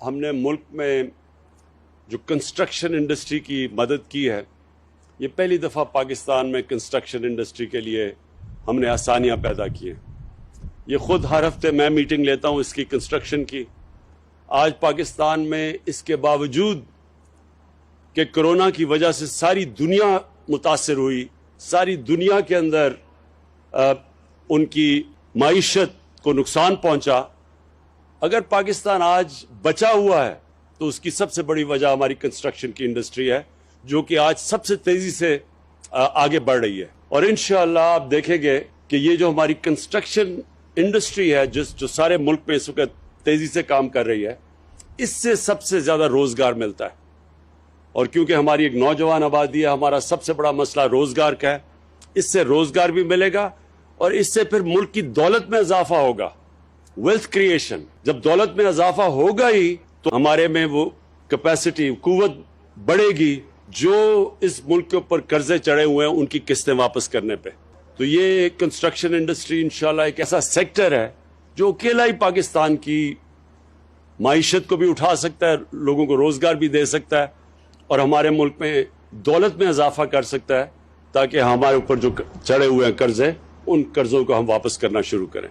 ہم نے ملک میں جو کنسٹرکشن انڈسٹری کی مدد کی ہے، یہ پہلی دفعہ پاکستان میں کنسٹرکشن انڈسٹری کے لیے ہم نے آسانیاں پیدا کی ہیں۔ یہ خود ہر ہفتے میں میٹنگ لیتا ہوں اس کی کنسٹرکشن کی۔ آج پاکستان میں اس کے باوجود کہ کرونا کی وجہ سے ساری دنیا متاثر ہوئی، ساری دنیا کے اندر ان کی معیشت کو نقصان پہنچا، اگر پاکستان آج بچا ہوا ہے تو اس کی سب سے بڑی وجہ ہماری کنسٹرکشن کی انڈسٹری ہے، جو کہ آج سب سے تیزی سے آگے بڑھ رہی ہے۔ اور انشاءاللہ آپ دیکھیں گے کہ یہ جو ہماری کنسٹرکشن انڈسٹری ہے جو سارے ملک میں اس وقت تیزی سے کام کر رہی ہے، اس سے سب سے زیادہ روزگار ملتا ہے۔ اور کیونکہ ہماری ایک نوجوان آبادی ہے، ہمارا سب سے بڑا مسئلہ روزگار کا ہے، اس سے روزگار بھی ملے گا اور اس سے پھر ملک کی دولت میں اضافہ ہوگا، ویلتھ کریشن۔ جب دولت میں اضافہ ہوگا ہی تو ہمارے میں وہ کیپیسٹی، قوت بڑھے گی جو اس ملک کے اوپر قرضے چڑھے ہوئے ہیں ان کی قسطیں واپس کرنے پہ۔ تو یہ کنسٹرکشن انڈسٹری انشاءاللہ ایک ایسا سیکٹر ہے جو اکیلا ہی پاکستان کی معیشت کو بھی اٹھا سکتا ہے، لوگوں کو روزگار بھی دے سکتا ہے اور ہمارے ملک میں دولت میں اضافہ کر سکتا ہے، تاکہ ہمارے اوپر جو چڑھے ہوئے ہیں قرضے، ان قرضوں کو ہم واپس کرنا شروع کریں۔